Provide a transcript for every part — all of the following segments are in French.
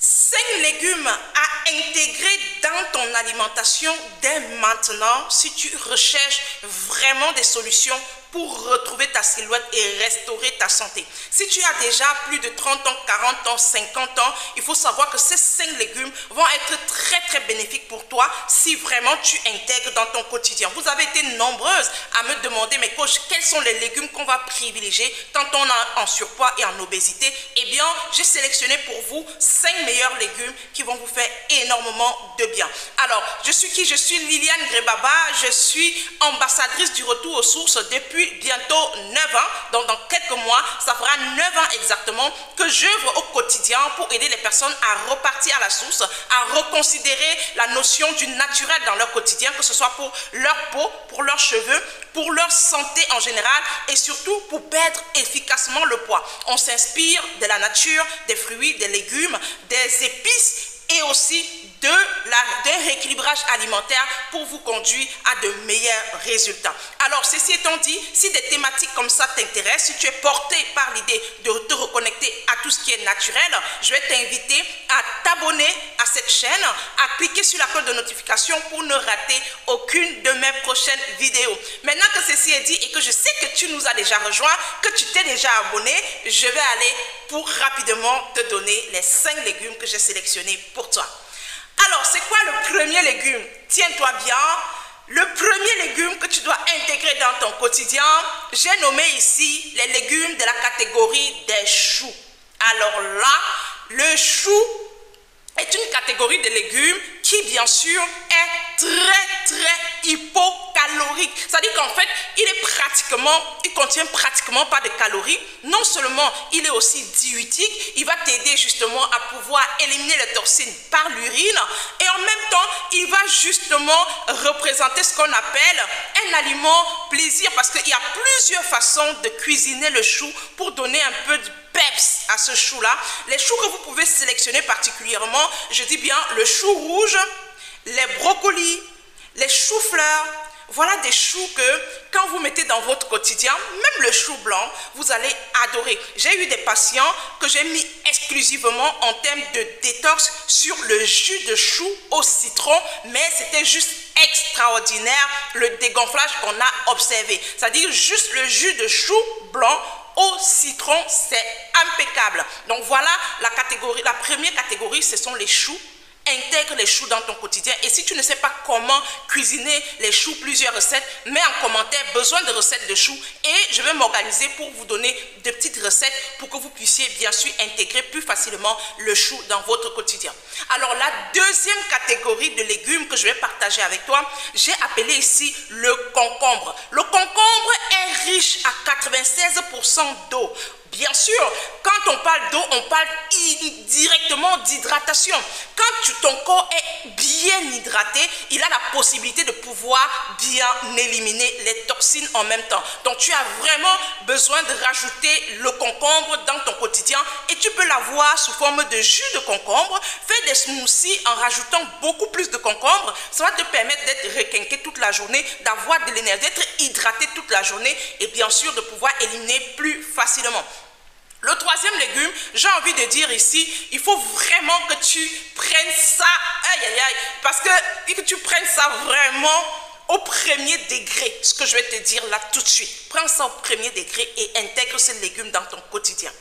5 légumes à intégrer dans ton alimentation dès maintenant si tu recherches vraiment des solutions pour retrouver ta silhouette et restaurer ta santé. Si tu as déjà plus de 30 ans, 40 ans, 50 ans, il faut savoir que ces 5 légumes vont être très bénéfiques pour toi si vraiment tu intègres dans ton quotidien. Vous avez été nombreuses à me demander, mais coach, quels sont les légumes qu'on va privilégier quand on est en surpoids et en obésité? Eh bien, j'ai sélectionné pour vous 5 meilleurs légumes qui vont vous faire énormément de bien. Alors, je suis qui? Je suis Liliane Grebaba, je suis ambassadrice du retour aux sources depuis bientôt 9 ans, donc dans quelques mois, ça fera 9 ans exactement que j'œuvre au quotidien pour aider les personnes à repartir à la source, à reconsidérer la notion du naturel dans leur quotidien, que ce soit pour leur peau, pour leurs cheveux, pour leur santé en général et surtout pour perdre efficacement le poids. On s'inspire de la nature, des fruits, des légumes, des épices et aussi d'un rééquilibrage alimentaire pour vous conduire à de meilleurs résultats. Alors, ceci étant dit, si des thématiques comme ça t'intéressent, si tu es porté par l'idée de te reconnecter à tout ce qui est naturel, je vais t'inviter à t'abonner à cette chaîne, à cliquer sur la cloche de notification pour ne rater aucune de mes prochaines vidéos. Maintenant que ceci est dit et que je sais que tu nous as déjà rejoints, que tu t'es déjà abonné, je vais aller pour rapidement te donner les 5 légumes que j'ai sélectionnés pour toi. Alors, c'est quoi le premier légume? Tiens-toi bien. Le premier légume que tu dois intégrer dans ton quotidien, j'ai nommé ici les légumes de la catégorie des choux. Alors là, le chou est une catégorie de légumes qui, bien sûr, est très hypocalorique. C'est-à-dire qu'en fait, il contient pratiquement pas de calories. Non seulement il est aussi diurétique, il va t'aider justement à pouvoir éliminer les toxines par l'urine et en même temps, il va justement représenter ce qu'on appelle un aliment plaisir parce qu'il y a plusieurs façons de cuisiner le chou pour donner un peu de peps à ce chou-là. Les choux que vous pouvez sélectionner particulièrement, je dis bien le chou rouge, les brocolis, les choux-fleurs. Voilà des choux que quand vous mettez dans votre quotidien, même le chou blanc, vous allez adorer. J'ai eu des patients que j'ai mis exclusivement en termes de détox sur le jus de chou au citron, mais c'était juste extraordinaire le dégonflage qu'on a observé. C'est-à-dire juste le jus de chou blanc au citron, c'est impeccable. Donc voilà la première catégorie, ce sont les choux. Intègre les choux dans ton quotidien et si tu ne sais pas comment cuisiner les choux, plusieurs recettes, mets en commentaire besoin de recettes de choux et je vais m'organiser pour vous donner de petites recettes pour que vous puissiez bien sûr intégrer plus facilement le chou dans votre quotidien. Alors la deuxième catégorie de légumes que je vais partager avec toi, j'ai appelé ici le concombre. Le concombre est riche à 96% d'eau. Bien sûr, quand on parle d'eau, on parle directement d'hydratation. Quand ton corps est bien hydraté, il a la possibilité de pouvoir bien éliminer les toxines en même temps. Donc, tu as vraiment besoin de rajouter le concombre dans ton quotidien et tu peux l'avoir sous forme de jus de concombre. Fais des smoothies en rajoutant beaucoup plus de concombre. Ça va te permettre d'être requinqué toute la journée, d'avoir de l'énergie, d'être hydraté toute la journée et bien sûr de pouvoir éliminer plus facilement. Le troisième légume, j'ai envie de dire ici, il faut vraiment que tu prennes ça, parce que tu prennes ça vraiment au premier degré, ce que je vais te dire là tout de suite. Prends ça au premier degré et intègre ces légumes dans ton quotidien.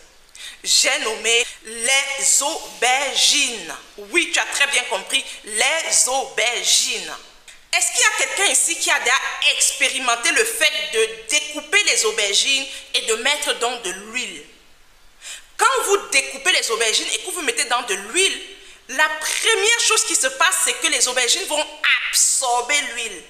J'ai nommé les aubergines. Oui, tu as très bien compris, les aubergines. Est-ce qu'il y a quelqu'un ici qui a déjà expérimenté le fait de découper les aubergines et de mettre dans de l'huile? Quand vous découpez les aubergines et que vous mettez dans de l'huile, la première chose qui se passe, c'est que les aubergines vont absorber l'huile.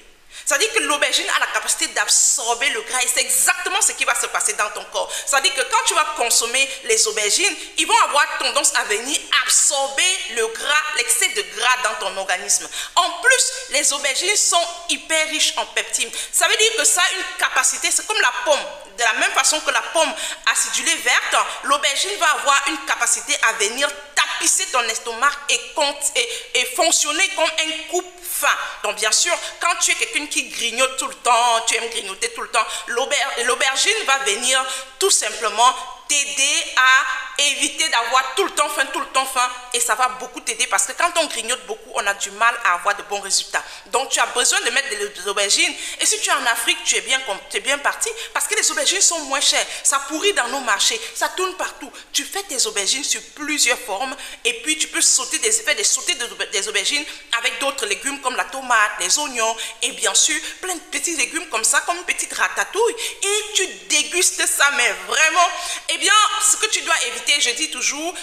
C'est-à-dire que l'aubergine a la capacité d'absorber le gras et c'est exactement ce qui va se passer dans ton corps. C'est-à-dire que quand tu vas consommer les aubergines, ils vont avoir tendance à venir absorber le gras, l'excès de gras dans ton organisme. En plus, les aubergines sont hyper riches en peptine. Ça veut dire que ça a une capacité, c'est comme la pomme. De la même façon que la pomme acidulée verte, l'aubergine va avoir une capacité à venir tapisser ton estomac et fonctionner comme un coupe-faim. Donc bien sûr, quand tu es quelqu'un qui grignote tout le temps, tu aimes grignoter tout le temps, l'aubergine va venir tout simplement t'aider à éviter d'avoir tout le temps faim, et ça va beaucoup t'aider parce que quand on grignote beaucoup, on a du mal à avoir de bons résultats. Donc tu as besoin de mettre des aubergines, et si tu es en Afrique, tu es bien parti parce que les aubergines sont moins chères, ça pourrit dans nos marchés, ça tourne partout. Tu fais tes aubergines sur plusieurs formes, et puis tu peux sauter des aubergines avec d'autres légumes comme la tomate, les oignons, et bien sûr plein de petits légumes comme ça, comme une petite ratatouille, et tu dégustes ça, mais vraiment, eh bien, ce que tu dois éviter, je dis toujours,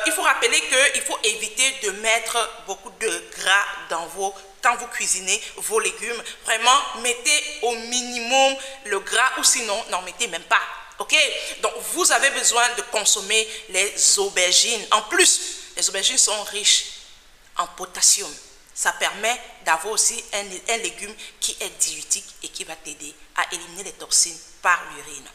il faut rappeler qu'il faut éviter de mettre beaucoup de gras quand vous cuisinez vos légumes. Vraiment, mettez au minimum le gras, ou sinon, n'en mettez même pas. Ok? Donc, vous avez besoin de consommer les aubergines. En plus, les aubergines sont riches en potassium. Ça permet d'avoir aussi un légume qui est diurétique et qui va t'aider à éliminer les toxines par l'urine.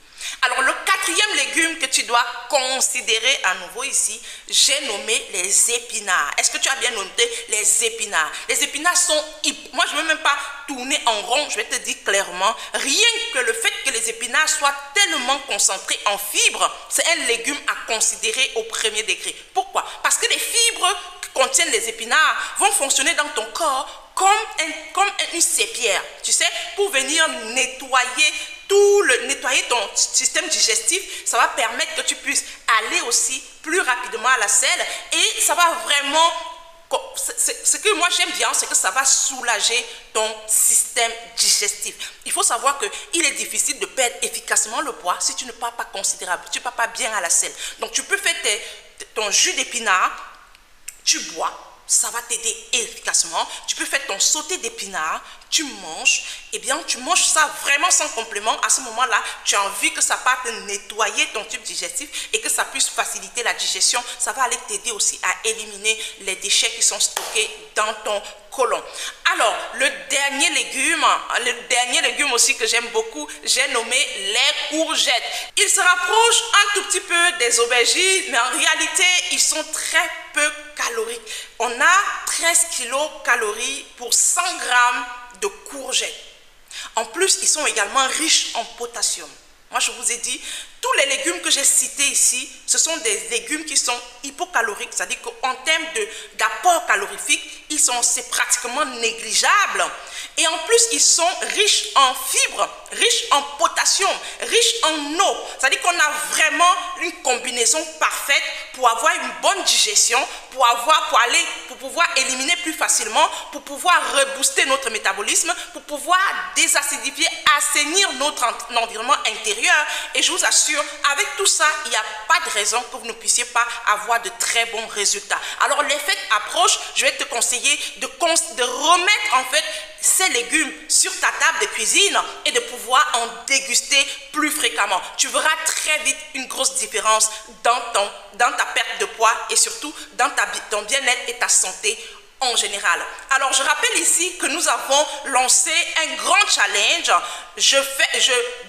Alors, le quatrième légume que tu dois considérer à nouveau ici, j'ai nommé les épinards. Est-ce que tu as bien noté les épinards? Les épinards sont... Moi, je ne veux même pas tourner en rond, je vais te dire clairement. Rien que le fait que les épinards soient tellement concentrés en fibres, c'est un légume à considérer au premier degré. Pourquoi? Parce que les fibres qui contiennent les épinards vont fonctionner dans ton corps comme une sépière, tu sais, pour venir nettoyer nettoyer ton système digestif. Ça va permettre que tu puisses aller aussi plus rapidement à la selle, et ça va vraiment, ce que moi j'aime bien, c'est que ça va soulager ton système digestif. Il faut savoir qu'il est difficile de perdre efficacement le poids si tu ne pars pas considérable, tu ne pars pas bien à la selle. Donc tu peux faire ton jus d'épinard, tu bois, ça va t'aider efficacement. Tu peux faire ton sauté d'épinards, tu manges, et bien tu manges ça vraiment sans complément. À ce moment-là, tu as envie que ça parte nettoyer ton tube digestif et que ça puisse faciliter la digestion. Ça va aller t'aider aussi à éliminer les déchets qui sont stockés dans ton côlon. Alors, le dernier légume aussi que j'aime beaucoup, j'ai nommé les courgettes. Il se rapproche un tout petit peu des aubergines, mais en réalité, ils sont très peu caloriques. On a 13 kilocalories pour 100 grammes de courgettes. En plus, ils sont également riches en potassium. Moi, je vous ai dit, tous les légumes que j'ai cités ici, ce sont des légumes qui sont hypocaloriques, c'est-à-dire qu'en termes d'apport calorifique, c'est pratiquement négligeable. Et en plus, ils sont riches en fibres, riches en potassium, riches en eau. C'est-à-dire qu'on a vraiment une combinaison parfaite pour avoir une bonne digestion, pour pouvoir éliminer plus facilement, pour pouvoir rebooster notre métabolisme, pour pouvoir désacidifier, assainir notre environnement intérieur. Et je vous assure, avec tout ça, il n'y a pas de raison que vous ne puissiez pas avoir de très bons résultats. Alors, les fêtes approchent, je vais te conseiller de remettre en fait ces légumes sur ta table de cuisine et de pouvoir en déguster plus fréquemment. Tu verras très vite une grosse différence dans ta perte de poids et surtout dans ton bien-être et ta santé en général. Alors, je rappelle ici que nous avons lancé un grand challenge. Je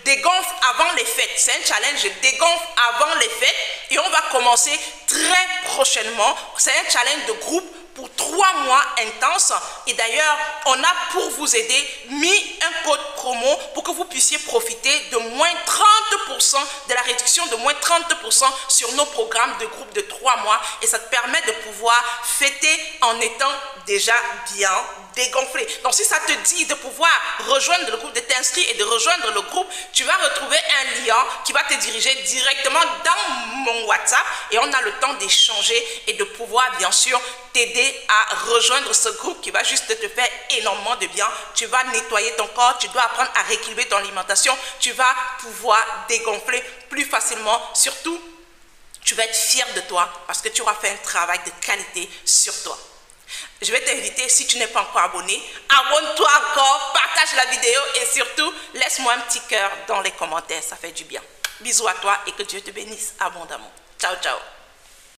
dégonfle avant les fêtes. C'est un challenge, je dégonfle avant les fêtes et on va commencer très prochainement. C'est un challenge de groupe pour 3 mois intenses. Et d'ailleurs, on a pour vous aider mis un code promo pour que vous puissiez profiter de moins 30%, de la réduction de moins 30% sur nos programmes de groupe de 3 mois. Et ça te permet de pouvoir fêter en étant déjà bien dégonflé. Donc, si ça te dit de pouvoir rejoindre le groupe, de t'inscrire et de rejoindre le groupe, tu vas retrouver un lien qui va te diriger directement dans mon WhatsApp et on a le temps d'échanger et de pouvoir bien sûr t'aider à rejoindre ce groupe qui va juste te faire énormément de bien. Tu vas nettoyer ton corps, tu dois apprendre à rééquilibrer ton alimentation, tu vas pouvoir dégonfler plus facilement. Surtout, tu vas être fier de toi parce que tu auras fait un travail de qualité sur toi. Je vais t'inviter, si tu n'es pas encore abonné, abonne-toi encore, partage la vidéo et surtout, laisse-moi un petit cœur dans les commentaires, ça fait du bien. Bisous à toi et que Dieu te bénisse abondamment. Ciao, ciao.